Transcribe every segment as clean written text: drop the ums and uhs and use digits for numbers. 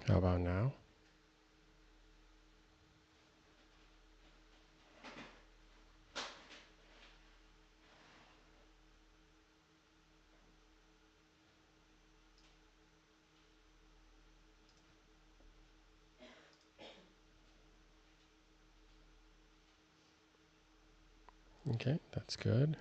How about now? Okay, that's good.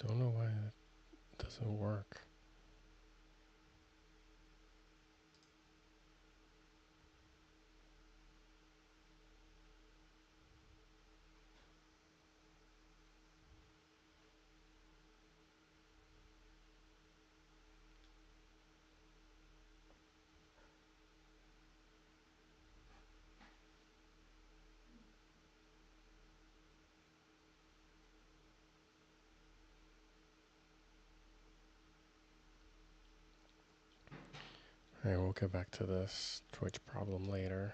Don't know why that doesn't work. All right, we'll get back to this Twitch problem later.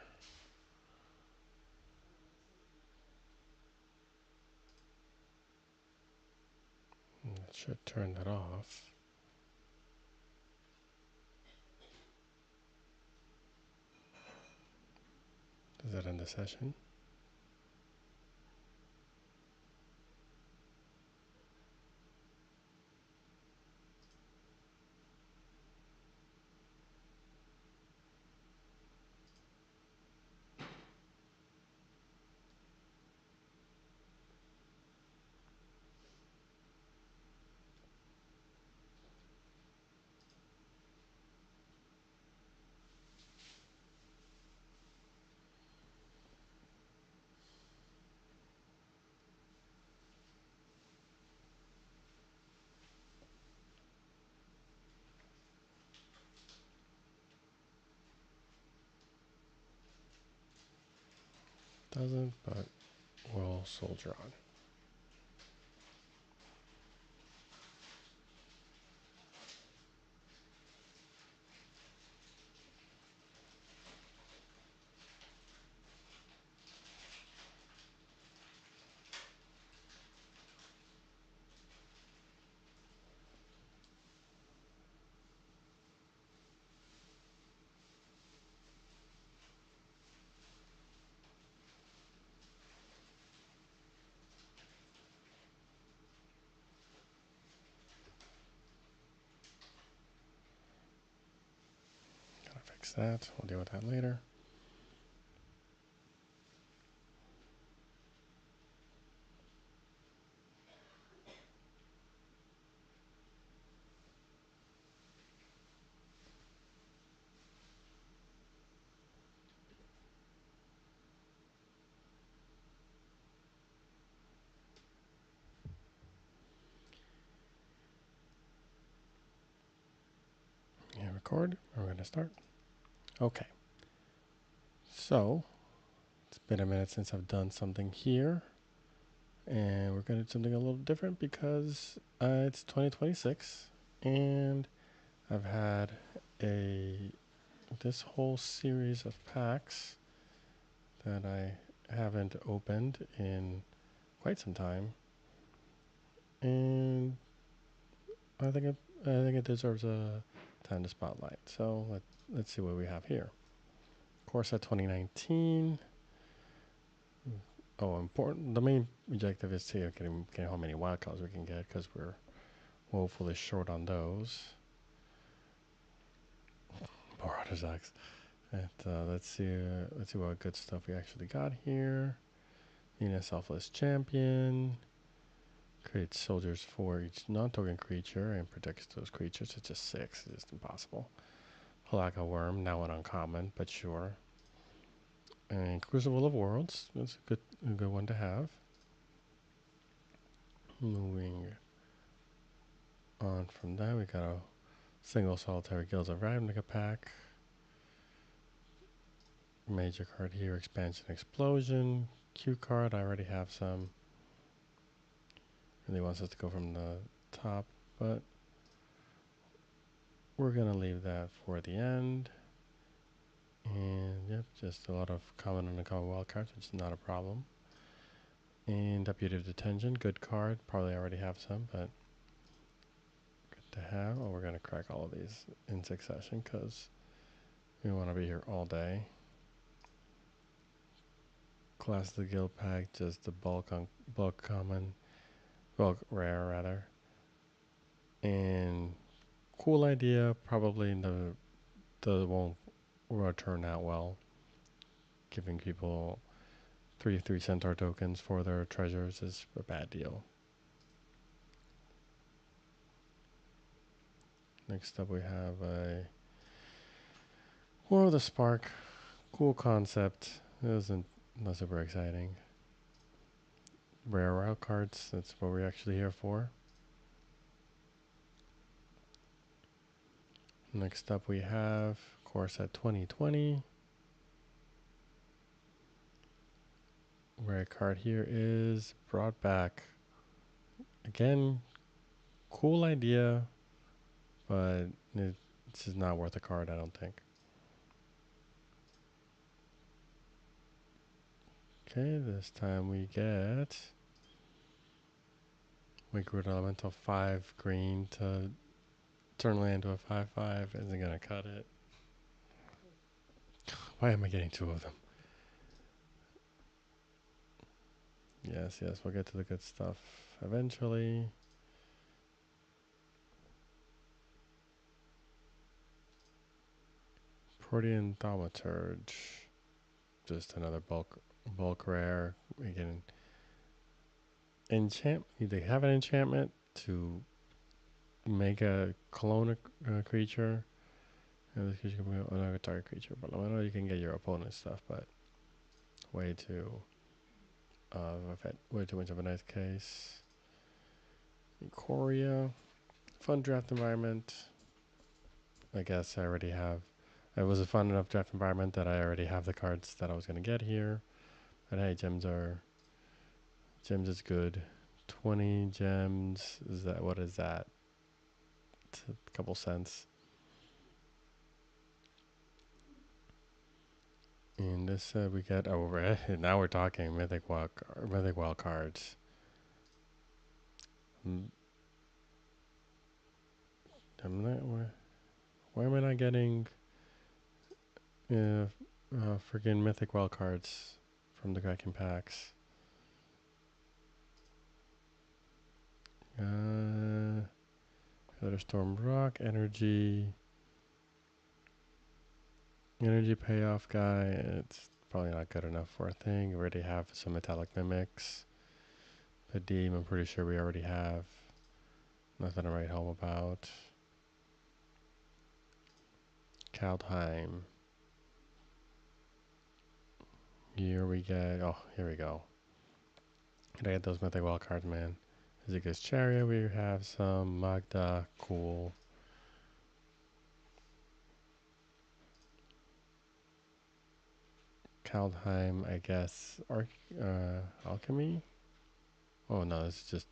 That should turn that off. Does that end the session? Doesn't, but we'll soldier on. Gotta fix that. We'll deal with that later. Yeah, record. We're going to start. Okay. So, it's been a minute since I've done something here. And we're going to do something a little different because it's 2026. And I've had this whole series of packs that I haven't opened in quite some time. And I think it deserves a time to spotlight. So let's see what we have here. Corsa 2019. Oh, important. The main objective is to get how many wild cards we can get because we're woefully short on those. More artifacts. And, let's see what good stuff we actually got here. Being a selfless champion. Creates soldiers for each non-token creature and protects those creatures. It's just 6. It's just impossible. Halaka Worm, now an uncommon, but sure. And Crucible of Worlds. That's a good one to have. Moving on from that, we got a single solitary Guilds of Ravnica pack. Major card here, Expansion Explosion. Q card, I already have some. Really wants us to go from the top, but we're going to leave that for the end. And yep, just a lot of common and uncommon wild cards, which is not a problem. And Deputy of Detention, good card. Probably already have some, but good to have. Oh, we're going to crack all of these in succession because we want to be here all day. Class of the Guild pack, just the bulk common, bulk rare rather. And cool idea, probably the won't turn out well. Giving people 3 centaur tokens for their treasures is a bad deal. Next up we have a War of the Spark. Cool concept. It isn't not super exciting. Rare wild cards, that's what we're actually here for. Next up we have, of course, at 2020. Rare card here is Brought Back. Again, cool idea, but it's just not worth a card, I don't think. Okay, this time we get Wicked Elemental 5 green to turn land to a 5/5. Isn't gonna cut it. Why am I getting 2 of them? Yes, we'll get to the good stuff eventually. Protean Thaumaturge. Just another bulk rare. We can enchant. They have an enchantment to make a clone creature. And this creature can be another target creature. But I know you can get your opponent's stuff, but way too way too much of a nice case. Ikoria. Fun draft environment. I guess I already have. It was a fun enough draft environment that I already have the cards that I was going to get here. But hey, gems is good. 20 gems, what is that? It's a couple cents. And this we get over. Now we're talking mythic wild cards. Why am I not getting freaking mythic wild cards from the Kraken packs? Storm Rock, Energy payoff guy. It's probably not good enough for a thing. We already have some metallic mimics. Padim, I'm pretty sure we already have. Nothing to write home about. Kaldheim. Here we go. Oh, here we go. Can I get those mythic wild cards, man? Zika's Chariot, we have some. Magda, cool. Kaldheim, I guess. Alchemy? Oh no, this is just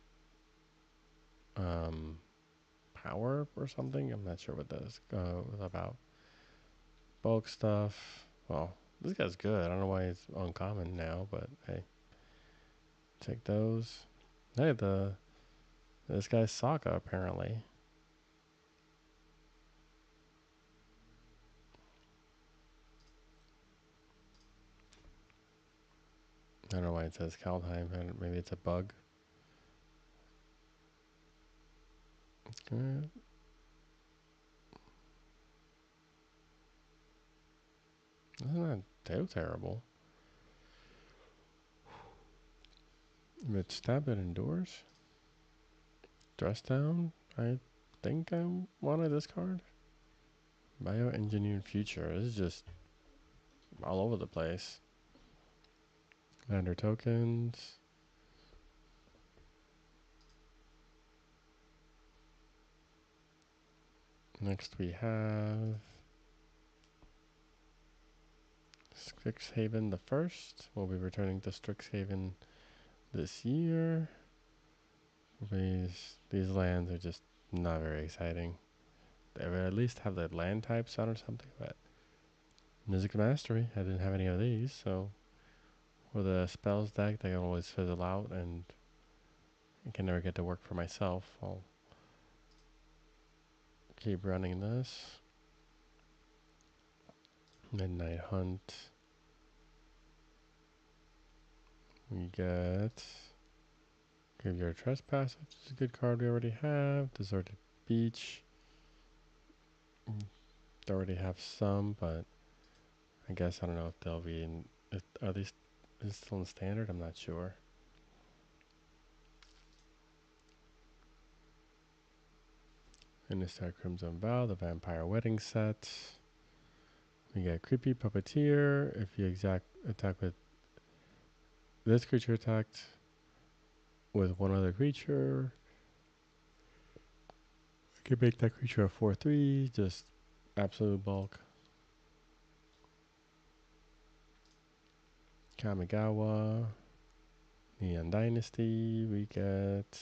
power or something. I'm not sure what that is about. Bulk stuff. Well, this guy's good. I don't know why it's uncommon now, but hey, take those. Hey, this guy's Sokka apparently. I don't know why it says Kaldheim. Maybe it's a bug. Good. Isn't that too terrible? But stab it indoors. Dress down. I think I wanted this card. Bioengineered future. This is just all over the place. Lander tokens. Next we have Strixhaven the First. We'll be returning to Strixhaven this year. These lands are just not very exciting. They would at least have the land types on or something, but Music Mastery, I didn't have any of these, so with a spells deck they can always fizzle out and I can never get to work for myself. I'll keep running this. Midnight Hunt. We get Graveyard Trespass, which is a good card we already have. Deserted Beach. They already have some, but I guess I don't know if they'll be in. Are these is it still in standard? I'm not sure. Innistrad Crimson Vow, the Vampire Wedding set. We get Creepy Puppeteer. If you attack with this creature attacked with one other creature, you can make that creature a 4/3. Just absolute bulk. Kamigawa. Neon Dynasty. We get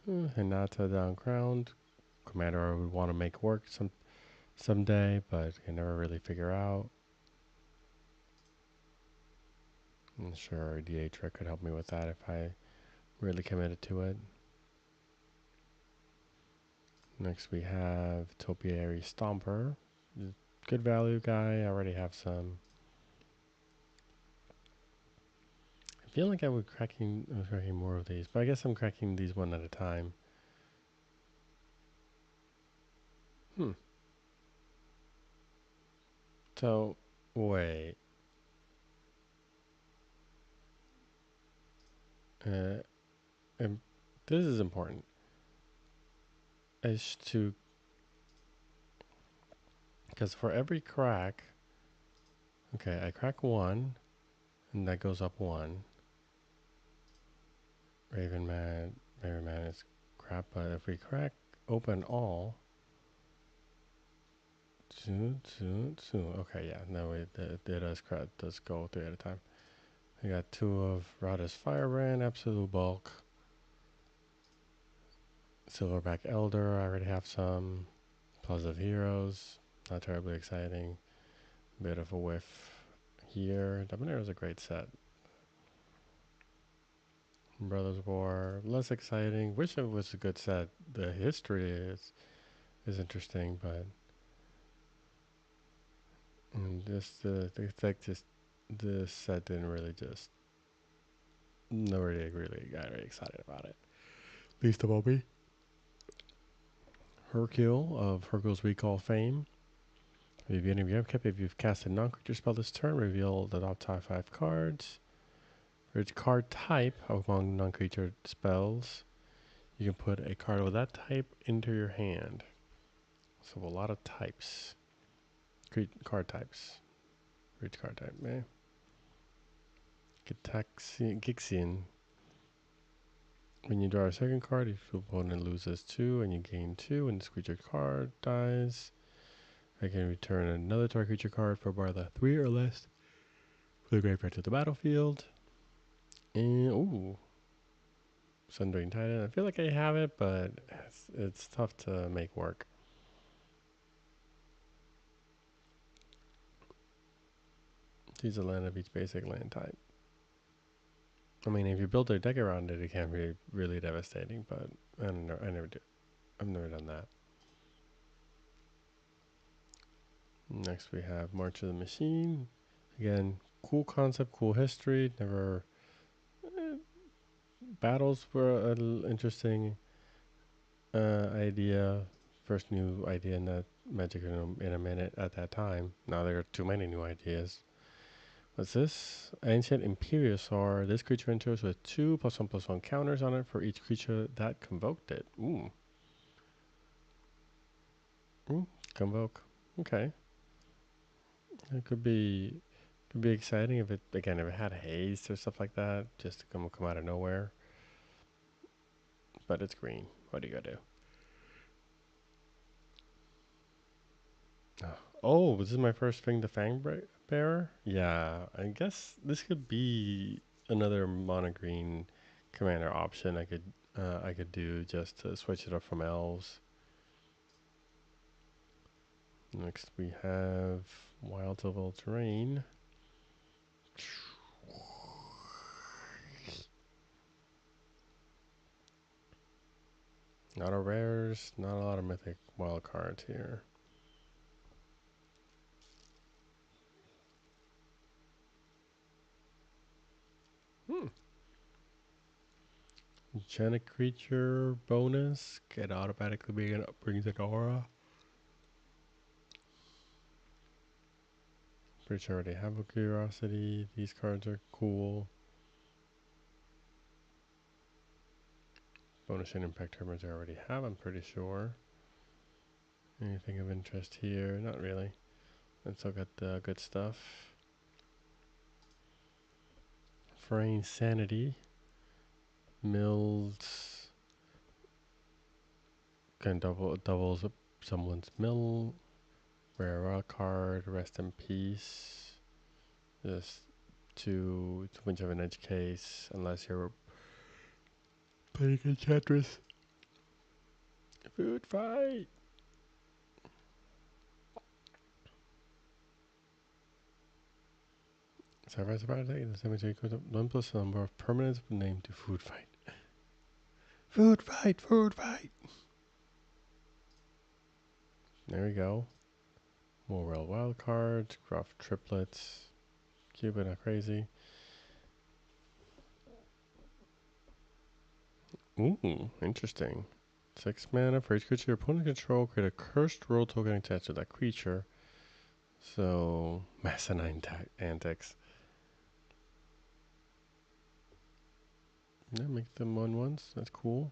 Hinata Down Crowned. Commander I would want to make work someday, but can never really figure out. I'm sure DA Trick could help me with that if I really committed to it. Next we have Topiary Stomper. Good value guy. I already have some. I feel like I was cracking more of these, but I guess I'm cracking these one at a time. So, wait. Uh, this is important. Is to Because for every crack, okay, I crack one, and that goes up one. Raven Man is crap, but if we crack open all, two. Okay, yeah, no, it does go 3 at a time. I got 2 of Rada's Firebrand, Absolute Bulk. Silverback Elder, I already have some. Plus of Heroes, not terribly exciting. Bit of a whiff here. Dominator is a great set. Brothers War, less exciting. Wish it was a good set. The history is interesting, but just the deck this set didn't really just nobody really got very excited about it. Least of all me. Hercule of Hercule's Recall fame. If you've cast a non-creature spell this turn, reveal the top 5 cards. For each card type among non-creature spells, you can put a card with that type into your hand. So a lot of types. Card types. For each card type, man. Gixian. When you draw a second card, if your opponent loses 2 and you gain 2 and this creature card dies, I can return another target creature card for bar the 3 or less for the graveyard to the battlefield. And ooh, Sundering Titan. I feel like I have it, but it's tough to make work. Choose a land of each basic land type. I mean, if you build a deck around it, it can be really devastating, but I don't know. I've never done that. Next we have March of the Machine. Again, cool concept, cool history. Never battles were an interesting idea. First new idea in that Magic in a minute at that time. Now there are too many new ideas. What's this? Ancient Imperiosaur. This creature enters with 2+1/+1 counters on it for each creature that convoked it. Ooh. Convoke. Okay. It could be exciting if if it had haste or stuff like that, just to come out of nowhere. But it's green. What do you gotta do? Oh, this is my first Fang the Fang bearer? Yeah, I guess this could be another mono green commander option I could do just to switch it up from elves. Next we have Wild Civil Terrain. Not a rares, not a lot of mythic wild cards here. Hmm. Enchanted creature bonus. Get automatically brings an aura. Pretty sure I already have a curiosity. These cards are cool. Bonus and impact terminals I already have, I'm pretty sure. Anything of interest here? Not really. Let's look at the good stuff. Fraying Sanity. Mills. Can doubles up someone's mill. Rare card. Rest in peace. Just too much of an edge case unless you're playing Enchantress. Food fight! Surprise, surprise, the cemetery equals 1 plus the number of permanents named to food fight. Food fight, food fight! There we go. More real wild cards, Gruff triplets. Cute but not crazy. Ooh, interesting. 6 mana for each creature your opponent control. Create a cursed roll token attached to that creature. So, Massanine antics. Yeah, make them 1/1s. That's cool.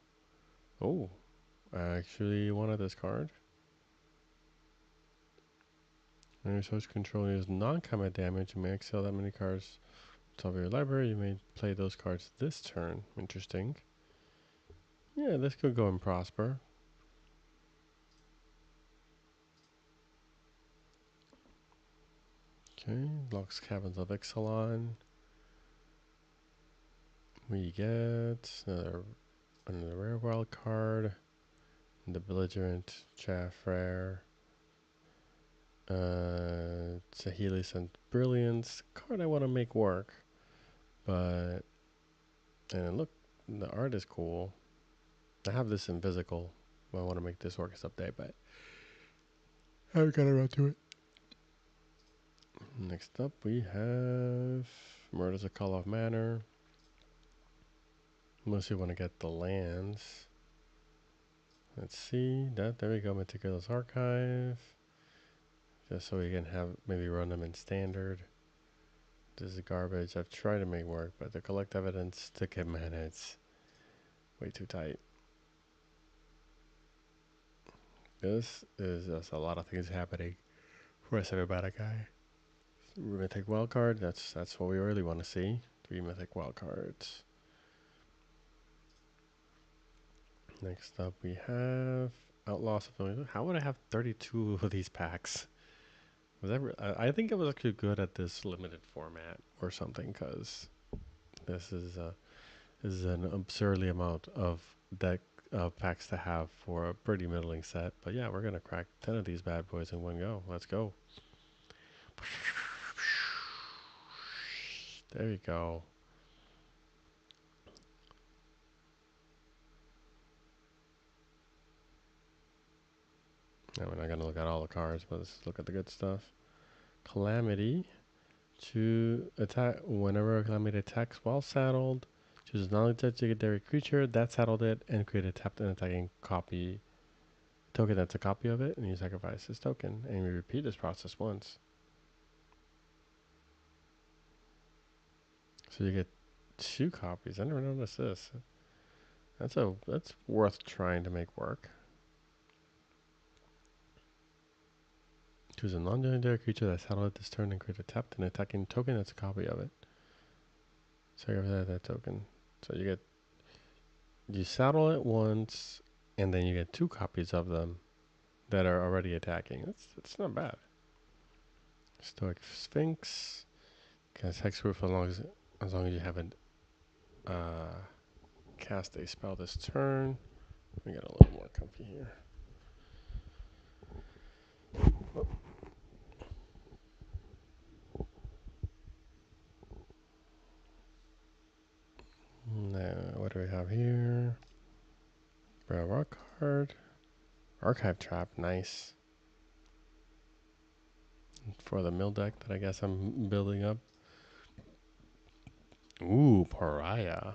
Oh, I actually wanted this card. When your source control is non-combat damage, you may exile that many cards top of your library. You may play those cards this turn. Interesting. Yeah, this could go and prosper. Okay, Locks Cabins of Ixalan. We get another rare wild card. The Belligerent Chaff Rare. Saheeli and Brilliance. Card I want to make work. But, and look, the art is cool. I have this in physical. I want to make this work someday, but I haven't got around to it. Next up, we have Murders of Call of Manor. Unless you want to get the lands. Let's see. There we go. Meticulous Archive. Just so we can have maybe run them in standard. This is garbage. I've tried to make work, but to collect evidence to get mana, it's way too tight. This is just a lot of things happening for a 7-mana guy. Mythic wildcard. That's what we really want to see. 3 mythic wildcards. Next up, we have Outlaws of. How would I have 32 of these packs? Was that? I think it was actually good at this limited format or something, because this is an absurdly amount of deck packs to have for a pretty middling set. But yeah, we're gonna crack 10 of these bad boys in one go. Let's go. There you go. Now we're not gonna look at all the cards, but let's look at the good stuff. Calamity, To attack whenever a calamity attacks while saddled, choose a non-legendary creature that saddled it and create a tapped and attacking copy token that's a copy of it, and you sacrifice this token, and we repeat this process once. So you get 2 copies. I never noticed this. That's worth trying to make work. Choose a non-legendary creature that's saddled at this turn and create a tapped and attacking token that's a copy of it. Sacrifice that token. So you saddle it once, and then you get 2 copies of them that are already attacking. That's not bad. Stoic Sphinx. Cast Hexproof as long as you haven't cast a spell this turn. Let me get a little more comfy here. Now, what do we have here? Braille Rock card. Archive Trap, nice. For the mill deck that I guess I'm building up. Ooh, Pariah.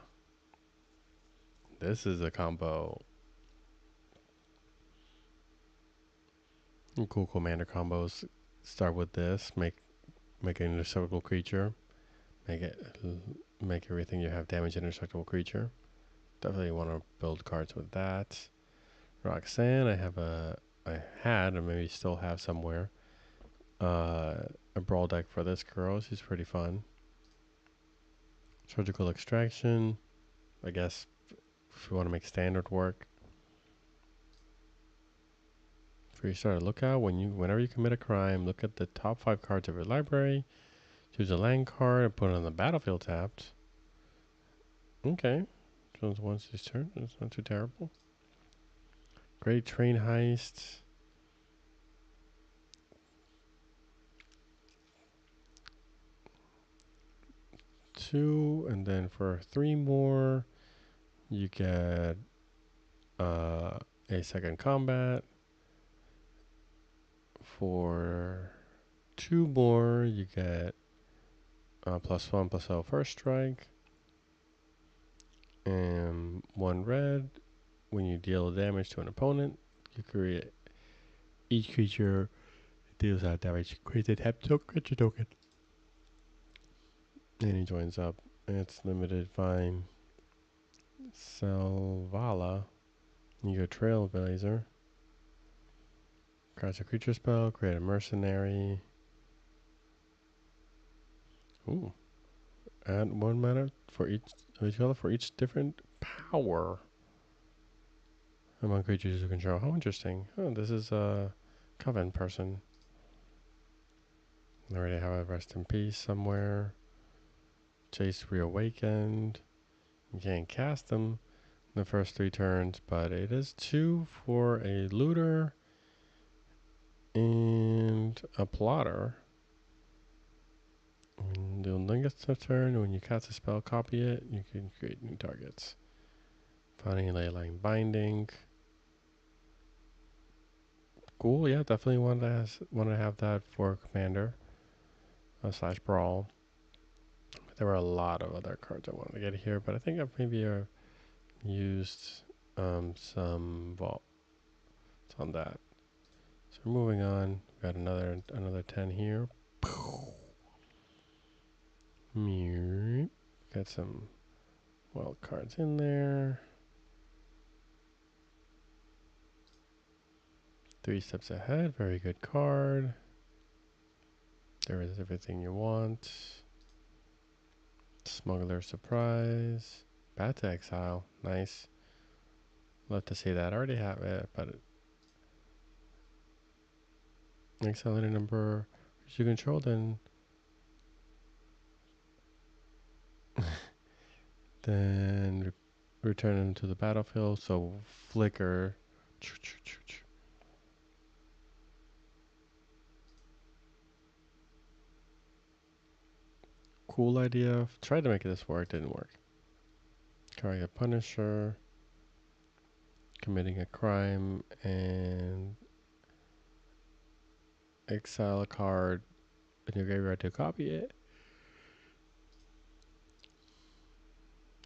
This is a combo. Cool commander combos start with this. Make an indestructible creature. Make everything you have damage indestructible creature. Definitely want to build cards with that. Roxanne, I had, or maybe still have somewhere, a brawl deck for this girl. She's pretty fun. Surgical Extraction, I guess if you want to make standard work. For your starter, whenever you commit a crime, look at the top 5 cards of your library, choose a land card, and put it on the battlefield tapped. Okay, so once this turn, that's not too terrible. Great Train Heist. 2, and then for 3 more, you get a second combat. For 2 more, you get +1/+0 first strike. And 1 red. When you deal damage to an opponent, you create each creature deals that damage. Create a tap creature token. And he joins up. It's limited. Fine. Selvala. You go Trailblazer. Cast a creature spell. Create a mercenary. Ooh. Add 1 mana for each color for each different power among creatures you control. How interesting. Oh, this is a Coven person. I already have a Rest in Peace somewhere. Chase Reawakened. You can't cast them the first 3 turns, but it is 2 for a looter and a plotter. The longest turn, when you cast a spell, copy it, you can create new targets. Finding Leyline Binding. Cool, yeah, definitely want to have that for Commander / Brawl. There were a lot of other cards I wanted to get here, but I think I've maybe used some vaults on that. So we're moving on. Got another 10 here. Got some wild cards in there. 3 steps ahead. Very good card. There is everything you want. Smuggler Surprise. Bat to Exile. Nice. Love to see that. I already have it, but exile any number you control, then return them to the battlefield. So flicker. Cool idea. Tried to make this work, didn't work. Carry a Punisher. Committing a crime and exile a card in your graveyard to copy it.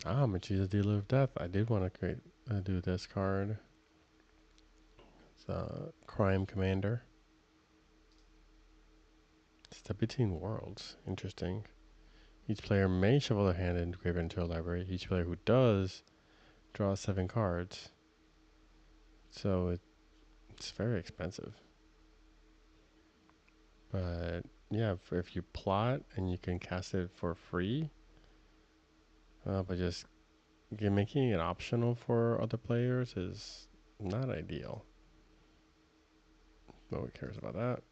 Ah, Machi's Dealer of Death. I did want to do this card. It's Crime Commander. Step between worlds. Interesting. Each player may shuffle their hand and grave it into a library. Each player who does draws 7 cards. So it's very expensive. But yeah, if you plot and you can cast it for free, but just making it optional for other players is not ideal. No one cares about that.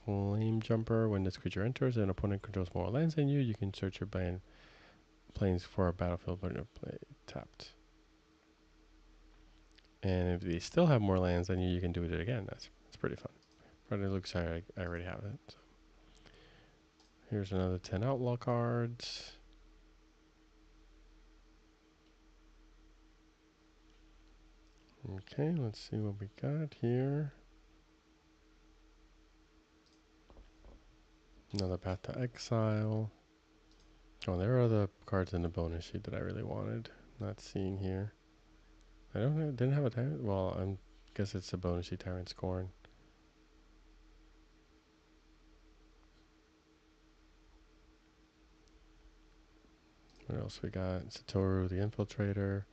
Claim Jumper. When this creature enters, an opponent controls more lands than you. You can search your planes for a battlefield when you play tapped. And if they still have more lands than you, you can do it again. That's pretty fun. But it looks like I already have it. So. Here's another 10 outlaw cards. Okay, let's see what we got here. Another Path to Exile. Oh, there are the cards in the bonus sheet that I really wanted. Not seeing here. Didn't have a Tyrant. Well, I guess it's a bonus sheet Tyrant Scorn. What else we got? Satoru the Infiltrator.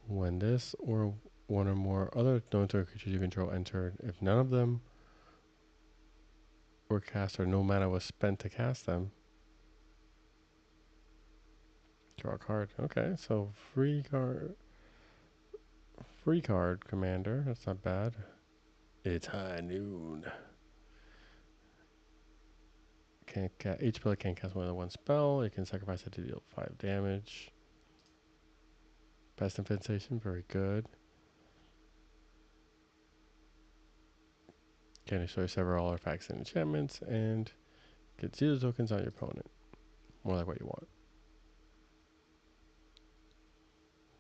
When this or one or more other non-target creatures you control entered, if none of them were cast or no mana was spent to cast them, draw a card. Okay, so free card commander. That's not bad. It's high noon. Each player can cast more than one spell. You can sacrifice it to deal 5 damage. Pest Infestation, very good. Can destroy several artifacts and enchantments, and get 0 tokens on your opponent. More like what you want.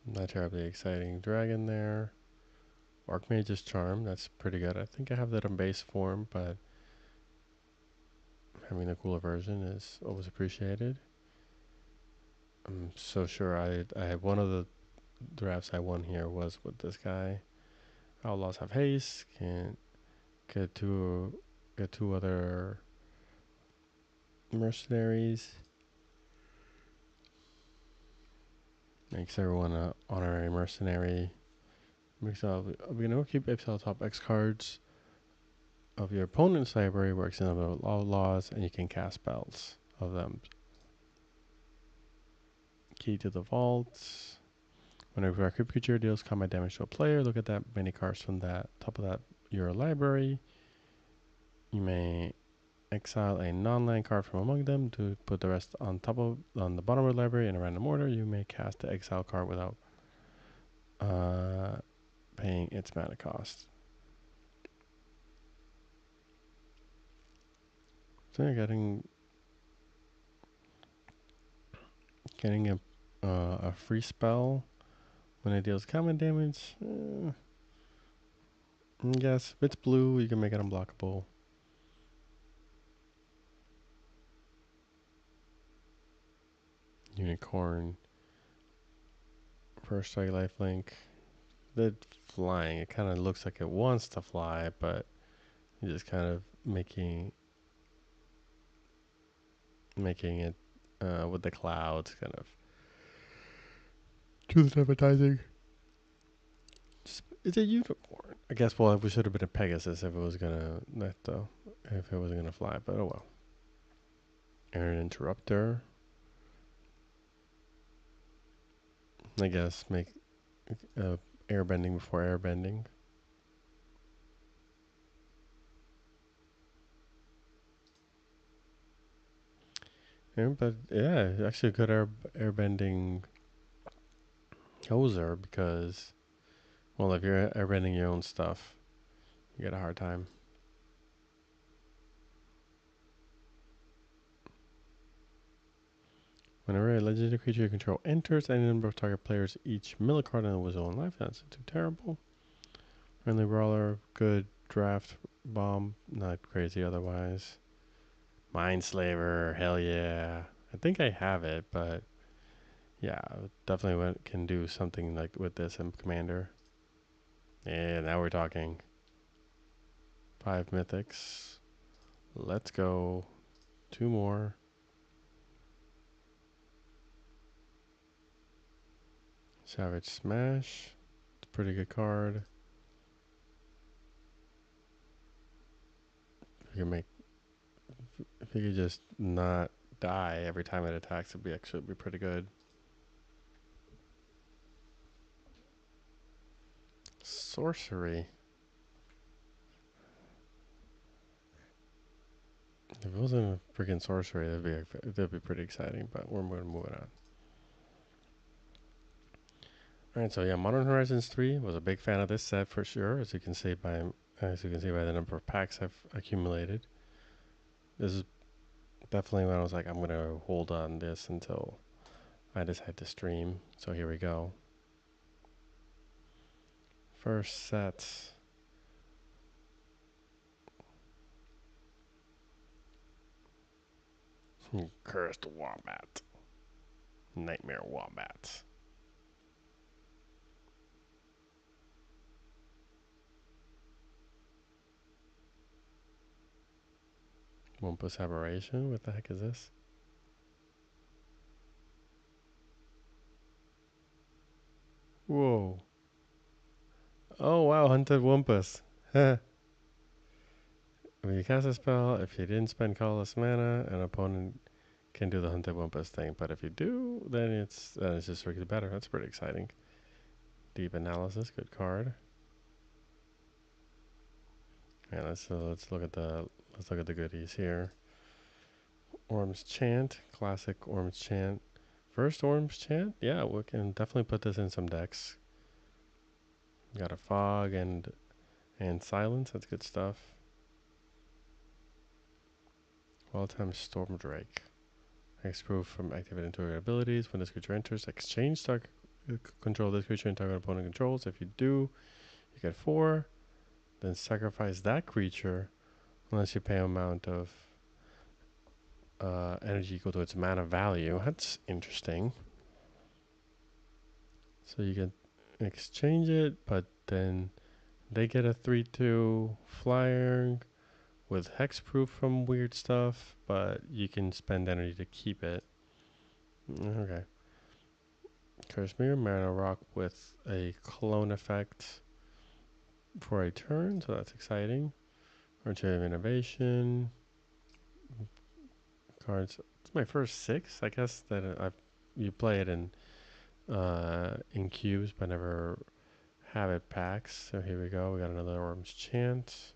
Not terribly exciting dragon there. Archmage's Charm, that's pretty good. I think I have that in base form, but having the cooler version is always appreciated. I'm so sure I had one of the drafts I won here was with this guy. Outlaws have haste, can get two other mercenaries. Makes everyone an honorary mercenary. We're gonna keep exile top X cards of your opponent's library, works in the outlaws, and you can cast spells of them. Key to the vaults. Whenever a creature deals combat damage to a player, look at that many cards from that top of that your library. You may exile a non-land card from among them to put the rest on the bottom of the library in a random order. You may cast the exile card without paying its mana cost. So you're getting a free spell when it deals combat damage. Yes, if it's blue, you can make it unblockable. Unicorn. First strike lifelink. The flying, it kind of looks like it wants to fly, but you're just kind of making it with the clouds, kind of truth advertising. It's a unicorn. I guess. Well, we should have been a Pegasus if it was gonna if it wasn't gonna fly. But oh well. Aaron Interrupter. I guess make airbending before airbending. Yeah, but yeah, actually a good airbending hoser because, well, if you're airbending your own stuff, you get a hard time. Whenever a legendary creature you control enters, any number of target players each mill a card on his own life. That's not too terrible. Friendly Brawler, good draft bomb, not crazy otherwise. Mindslaver, hell yeah. I think I have it, but yeah, definitely can do something like with this in Commander. And now we're talking 5 mythics. Let's go. 2 more. Savage Smash. It's a pretty good card. If you make, if you could just not die every time it attacks, it'd be actually be pretty good. Sorcery. If it wasn't a freaking sorcery, that'd be pretty exciting. But we're going to move it on. All right, so yeah, Modern Horizons 3 was a big fan of this set for sure, as you can see by the number of packs I've accumulated. This is definitely when I was like, I'm gonna hold on this until I decide to stream. So here we go. First set. Cursed Wombat. Nightmare Wombat. Wumpus Aberration? What the heck is this? Whoa. Oh wow, Hunted Wumpus. When you cast a spell, if you didn't spend colorless mana, an opponent can do the Hunted Wumpus thing. But if you do, then it's just strictly better. That's pretty exciting. Deep Analysis, good card. Yeah, let's look at the goodies here. Orm's Chant, classic Orm's Chant. First Orm's Chant, yeah, we can definitely put this in some decks. Got a Fog and Silence, that's good stuff. Well-timed Storm Drake. Hexproof from activating target abilities. When this creature enters, exchange target control this creature and target opponent controls. If you do, you get 4. Then sacrifice that creature unless you pay an amount of energy equal to its mana value. That's interesting. So you can exchange it, but then they get a 3/2 flyer with hexproof from weird stuff, but you can spend energy to keep it. Okay. Curse Mirror, Mana Rock with a clone effect for a turn, so that's exciting. Archive of Innovation. Cards. It's my first 6, I guess, that you play it in cubes, but never have it packs. So here we go. We got another Orm's Chant.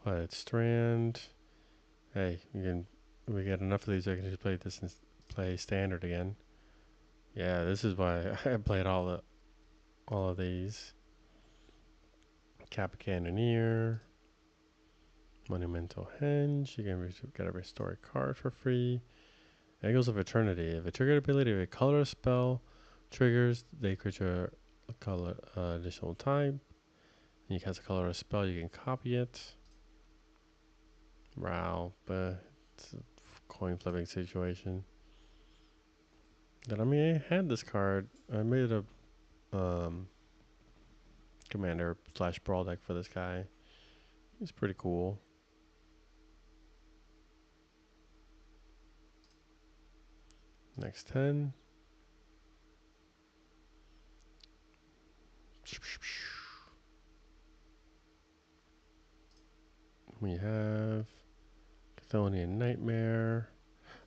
Flooded Strand. Hey, we get enough of these. I can just play this and play standard again. Yeah, this is why I played all of these. Cap Cannoneer. Monumental Henge. You can get a restore card for free. Eagles of Eternity. If a triggered ability of a color spell triggers, they creature a color additional type. And you cast a color spell, you can copy it. Wow, but it's a coin flipping situation. Then I mean, I had this card. I made a commander / brawl deck for this guy. He's pretty cool. Next 10. We have Chthonian Nightmare.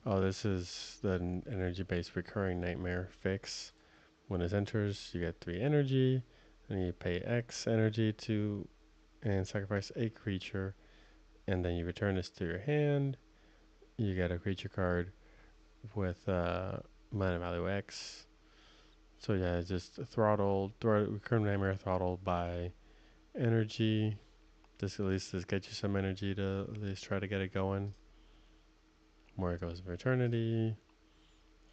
Oh, this is the energy-based recurring nightmare fix. When it enters, you get 3 energy, and you pay X energy to and sacrifice a creature, and then you return this to your hand. You get a creature card with mana value X. So yeah, it's just recurring nightmare throttled by energy. This at least get you some energy to at least try to get it going. More Echoes of Eternity,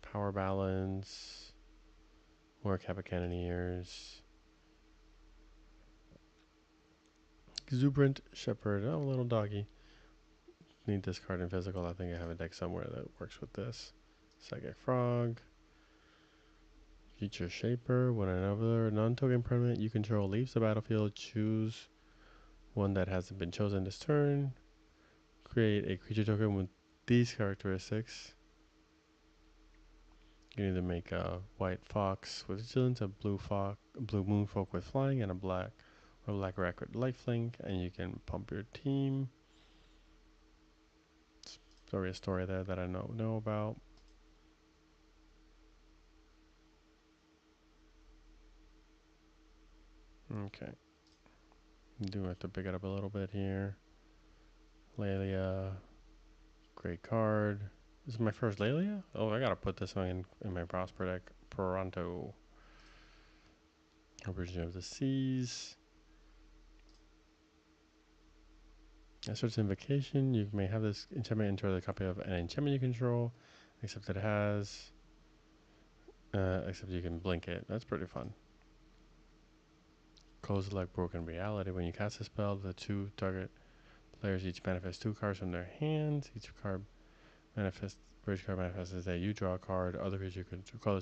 Power Balance, more Kappa Cannoneers, Exuberant Shepherd, oh little doggy. need this card in physical. I think I have a deck somewhere that works with this. Psychic Frog. Future Shaper. When another non-token permanent you control leaves the battlefield, choose one that hasn't been chosen this turn. Create a creature token with these characteristics. You need to make a white fox with vigilance, a blue moon folk with flying, and a black rack with lifelink, and you can pump your team. Sorry, a story there that I know about. Okay. Do have to pick it up a little bit here. Lelia. Great card. This is my first Lelia? Oh, I gotta put this one in my Prosper deck. Pronto. Origin of the Seas. Assert's Invocation. You may have this enchantment enter the copy of an enchantment you control, except that it has. Except you can blink it. That's pretty fun. Kozilek Broken Reality. When you cast a spell, the two target players each manifest 2 cards from their hands. Each card bridge card manifests as you draw a card. Other colors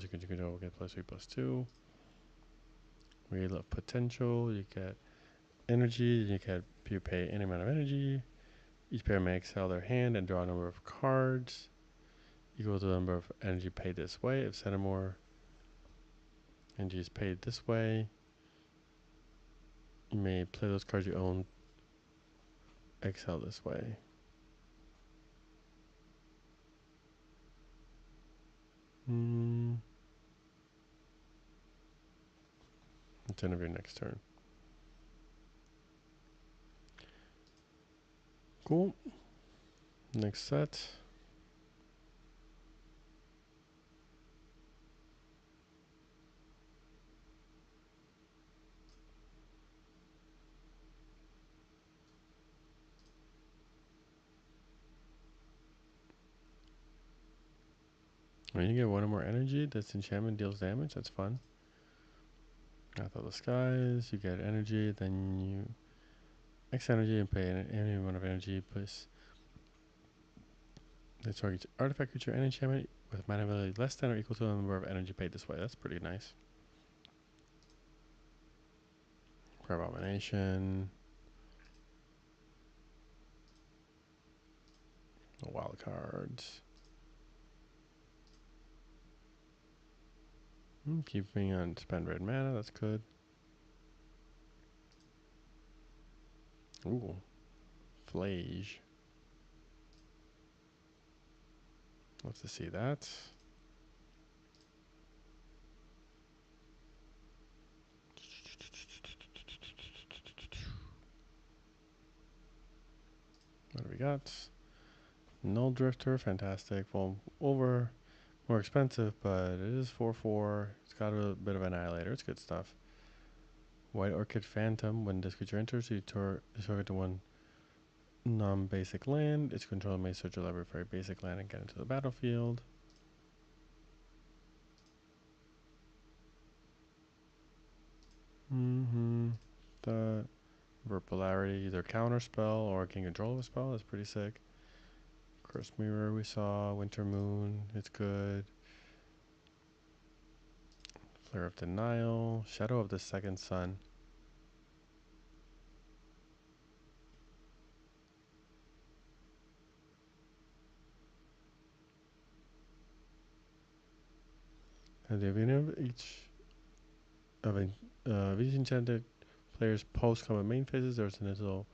you can control get +3/+2. Wheel of Potential. You get energy. You pay any amount of energy. Each player may exile their hand and draw a number of cards equal to the number of energy paid this way. If 7 or more energy is paid this way, you may play those cards you own, exile this way. It's end of your next turn. Cool. Next set. When you get 1 or more energy, this enchantment deals damage. That's fun. Wrath of the Skies. You get energy, then you X energy and pay any amount of energy plus the target artifact creature and enchantment with mana ability less than or equal to the number of energy paid this way. That's pretty nice. For Abomination. Wild cards. Keeping on spend red mana, that's good. Ooh. Flage. Love to see that. What do we got? Null Drifter, fantastic. Well, more expensive, but it is 4/4. It's got a bit of Annihilator. It's good stuff. White Orchid Phantom. When this creature enters, you target to 1 non-basic land. Its controller may search your library for a basic land and get into the battlefield. The Polarity, either counter spell or gain control of a spell. That's pretty sick. Curse Mirror we saw. Winter Moon. It's good. Flare of Denial. Shadow of the Second Sun. At the beginning of each enchanted player's post-combat main phases, there's an initial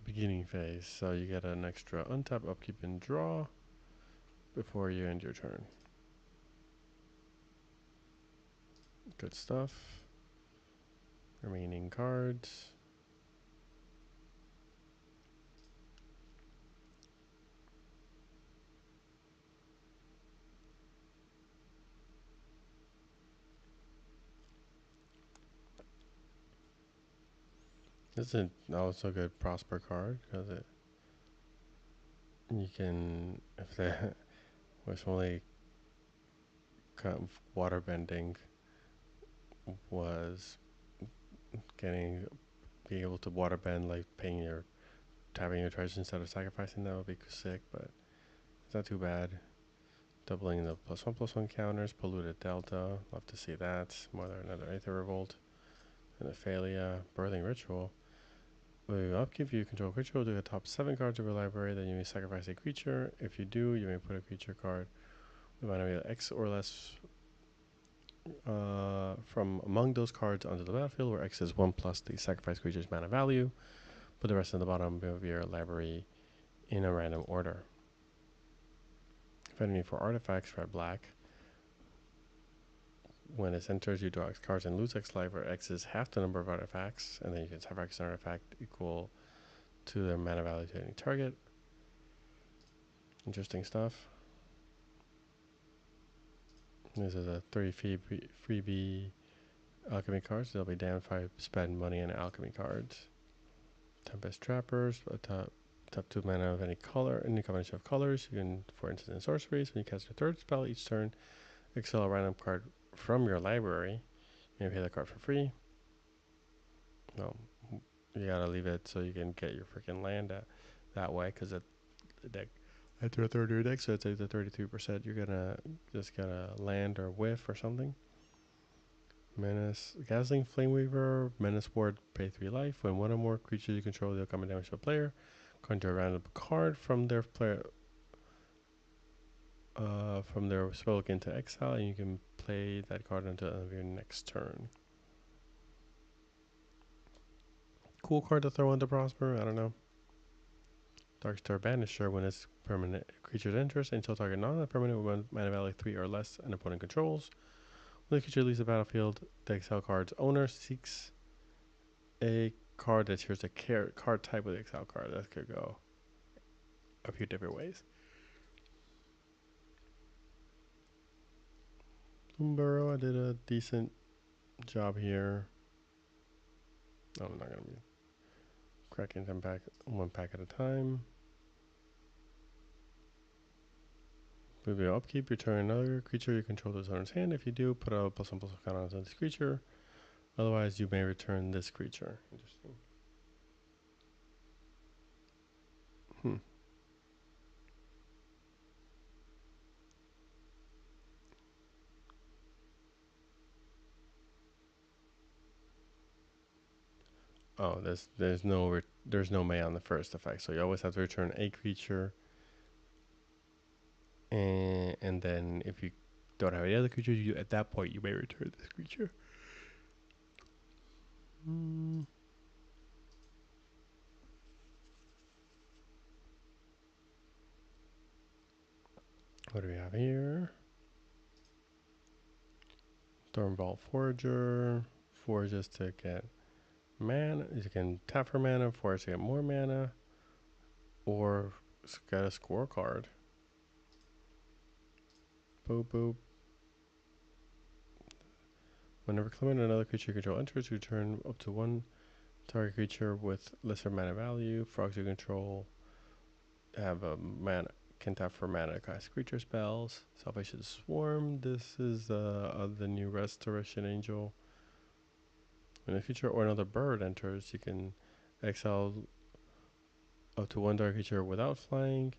beginning phase. So you get an extra untap, upkeep, and draw before you end your turn. Good stuff. Remaining cards. This is also a good Prosper card because you can, if the was only water bending was getting being able to water bend, like paying your tapping your treasures instead of sacrificing, that would be sick, but it's not too bad. Doubling the +1/+1 counters, polluted delta. Love to see that. More than another Aether Revolt. And Aphalia, Birthing Ritual. When you upkeep, you control a creature, do the top 7 cards of your library, then you may sacrifice a creature. If you do, you may put a creature card with mana value X or less from among those cards onto the battlefield, where X is 1 plus the sacrifice creature's mana value. Put the rest of the bottom of your library in a random order. Affinity for artifacts, red black. When it enters, you draw X cards and lose X life, where X is half the number of artifacts, and then you can sacrifice an artifact equal to their mana value to any target. Interesting stuff. This is a 3 freebie alchemy cards. They'll be down if I spend money on alchemy cards. Tempest Trappers, top 2 mana of any color, any combination of colors. You can, for instance, in sorceries, when you cast your third spell each turn, exile a random card from your library. You may pay the card for free. Well, you gotta leave it so you can get your freaking land that way, because the deck after a third of your deck, so it's like the 33%. You're gonna just gotta land or whiff or something. Menace, Dazzling Flameweaver, Menace Ward, pay 3 life. When one or more creatures you control deal combat damage to a player, conjure a random card from their player from their spell into exile, and you can play that card until the end of your next turn. Cool card to throw into Prosper, I don't know. Darkstar Banisher, when its permanent creature enters, until target non-permanent with mana value 3 or less an opponent controls. When the creature leaves the battlefield, the exile card's owner seeks a card that shares a card type with the exile card. That could go a few different ways. Burrow, I did a decent job here. I'm not going to be cracking them back one pack at a time. Move your upkeep, return another creature you control to its owner's hand. If you do, put a +1/+1 counter on this creature. Otherwise, you may return this creature. Interesting. Oh, there's no May on the first effect, so you always have to return a creature, and then if you don't have any other creatures, you at that point you may return this creature. What do we have here? Stormvault Forager. Forages to get mana. You can tap for mana, forage to get more mana, or get a scorecard. Boop boop. Whenever Clement or another creature you control enters, you return up to one target creature with lesser mana value. Frogs you control have a mana, can tap for mana to cast creature spells. Salvation Swarm. This is the new Restoration Angel. When a creature or another bird enters, you can exile up to one target creature without flying,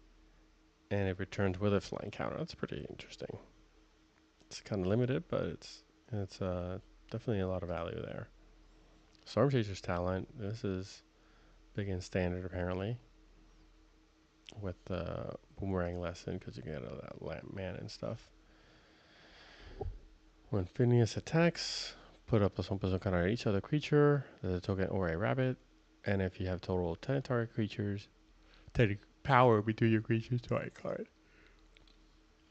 and it returns with a flying counter. That's pretty interesting. It's kind of limited, but it's definitely a lot of value there. Storm Chaser's Talent. This is big and standard apparently, with the Boomerang Lesson, because you get that lamp man and stuff. When Phineas attacks, put up +1/+1 counter on each other creature, there's a token or a rabbit, and if you have total 10 target creatures, 10 power between your creatures to a card.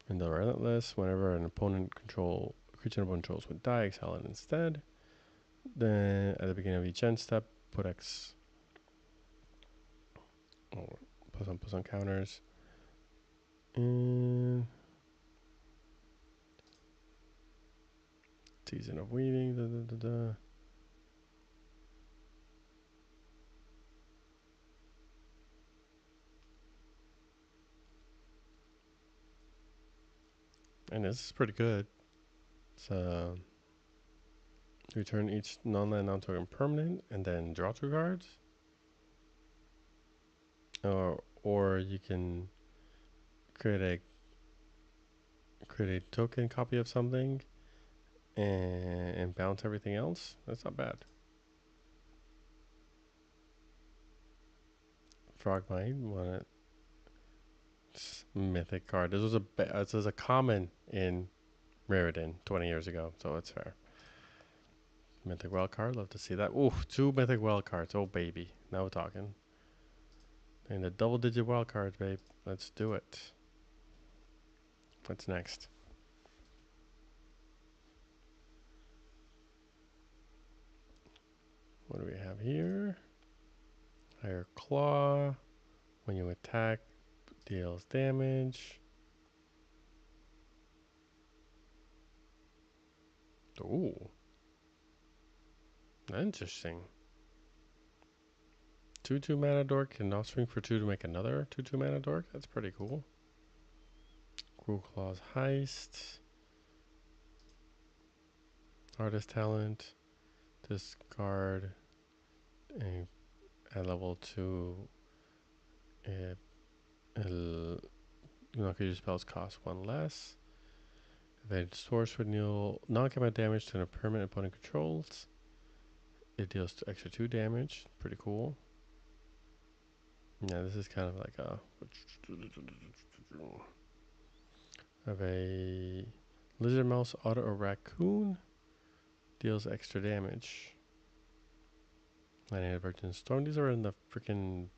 And the Relentless, whenever an opponent creature opponent controls would die, exile it instead. Then at the beginning of each end step, put X +1/+1 counters. And Season of Weaving. And this is pretty good. It's Return each non-land non-token permanent and then draw 2 cards. Or you can create a token copy of something and bounce everything else. That's not bad. Frogmite, one mythic card. This was a common in Raritan 20 years ago, so it's fair. Mythic wild card, love to see that. Ooh, 2 mythic wild cards. Oh baby, now we're talking. And the double-digit wild cards, babe. Let's do it. What's next? What do we have here? Higher claw. When you attack, deals damage. Ooh. Interesting. 2/2 mana dork can now swing for 2 to make another 2/2 mana dork. That's pretty cool. Cruel Claw's Heist. Artist Talent. Discard. At level 2. Your spells cost 1 less. If a source would deal non-combat damage to a permanent opponent controls, it deals extra 2 damage. Pretty cool. Yeah, this is kind of like a of a lizard mouse, otter, or raccoon deals extra damage. Lightning Virgin Storm. These are in the freaking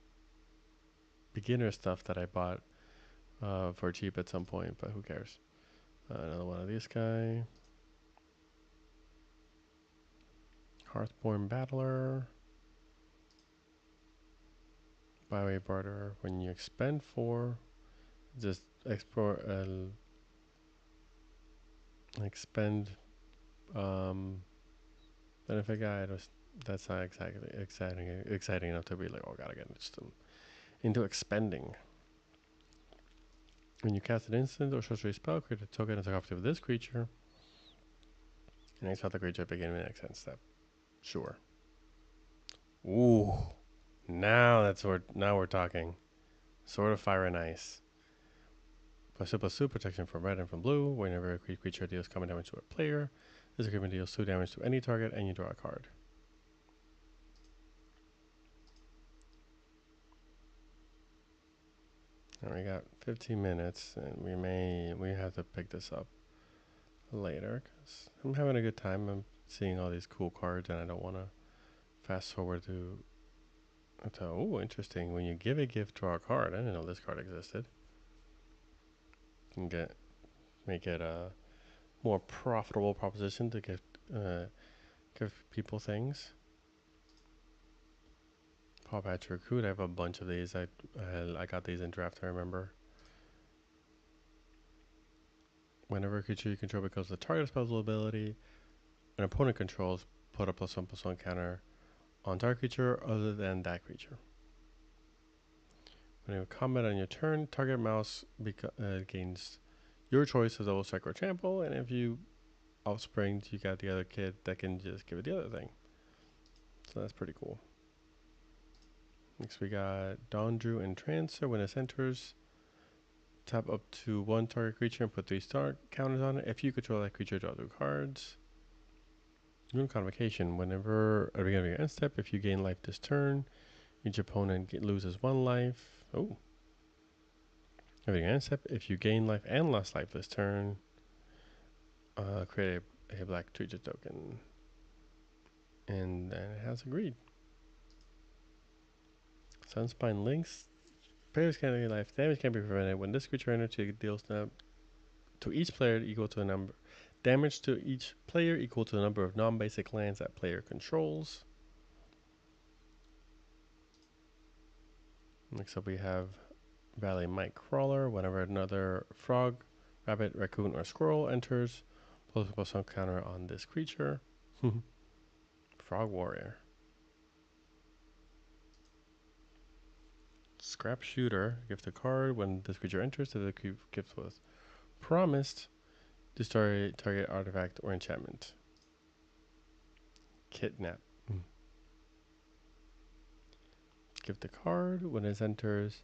beginner stuff that I bought for cheap at some point, but who cares? Another one of these guy. Hearthborn Battler. Byway Barter. When you expend 4, just expend benefit guide. That's not exactly exciting enough to be like, oh, gotta get into expending. When you cast an instant or sorcery spell, create a token as a copy of this creature. And exile the creature at the beginning of the next end step. Sure. Ooh. Now we're talking. Sword of Fire and Ice. +2/+2 protection from red and from blue. Whenever a creature deals common damage to a player, this agreement deals 2 damage to any target and you draw a card. And we got 15 minutes and we have to pick this up later because I'm having a good time. I'm seeing all these cool cards and I don't want to fast forward to oh, interesting. When you give a gift, draw a card. I didn't know this card existed. You can make it a more profitable proposition to give people things. Paw Patch Recruit. I have a bunch of these. I got these in draft. I remember. Whenever a creature you control becomes the target of spell's ability, an opponent controls, put a +1/+1 counter on target creature other than that creature. When you combat on your turn, target mouse gains your choice of double strike or trample, and if you offsprings, you got the other kid that can just give it the other thing. So that's pretty cool. Next we got Dondru Entrancer. When it enters, tap up to 1 target creature and put 3 star counters on it. If you control that creature, draw 2 cards. Rune Convocation. Whenever at the beginning of your end step, if you gain life this turn, each opponent loses 1 life. Oh. At the beginning of your end step, if you gain life and lost life this turn, create a black creature token. And then it has agreed. Sunspine Links. Players can't gain life. Damage can be prevented. When this creature enters, it deals to each player equal to a number. Damage to each player equal to the number of non-basic lands that player controls. Next up we have Valley Mike Crawler. Whenever another frog, rabbit, raccoon, or squirrel enters, +1/+1 counter on this creature. Frog Warrior. Scrap Shooter. Gift a card. When this creature enters, if the gift was promised, destroy target artifact or enchantment. Kidnap. Give the card when it enters.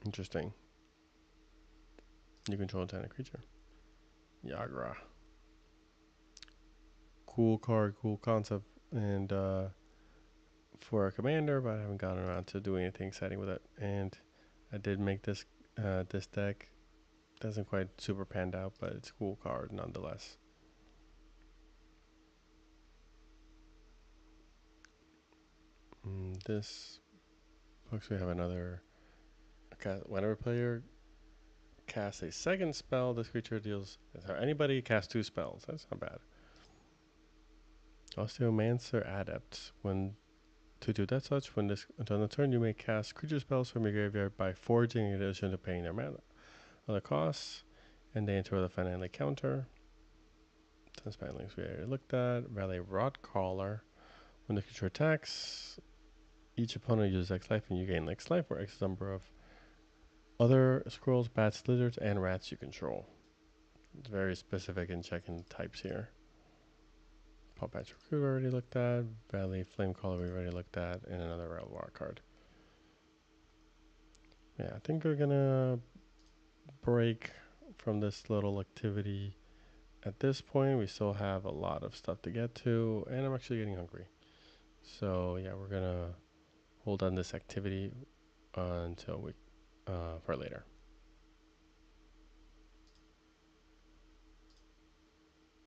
Interesting. You control a tiny creature. Yagra. Cool card, cool concept, and for a commander, but I haven't gotten around to doing anything exciting with it. And I did make this this deck. Doesn't quite super panned out, but it's a cool card nonetheless. This looks we have another. Whenever player casts a second spell, this creature deals. Anybody casts 2 spells. That's not bad. Osteomancer Adept. When to do that such, when this on the turn you may cast creature spells from your graveyard by forging in addition to paying their mana. Other costs, and they enter with a finally counter. Since links we already looked at. Rally Rot Caller. When the creature attacks, each opponent uses X life and you gain X life or X number of other squirrels, bats, lizards, and rats you control. It's very specific in checking types here. Paw Patch Recruit we already looked at. Valley Flame Caller we already looked at. And another Reservoir card. Yeah, I think we're gonna break from this little activity. At this point, we still have a lot of stuff to get to, and I'm actually getting hungry. So yeah, we're gonna hold on this activity until we for later.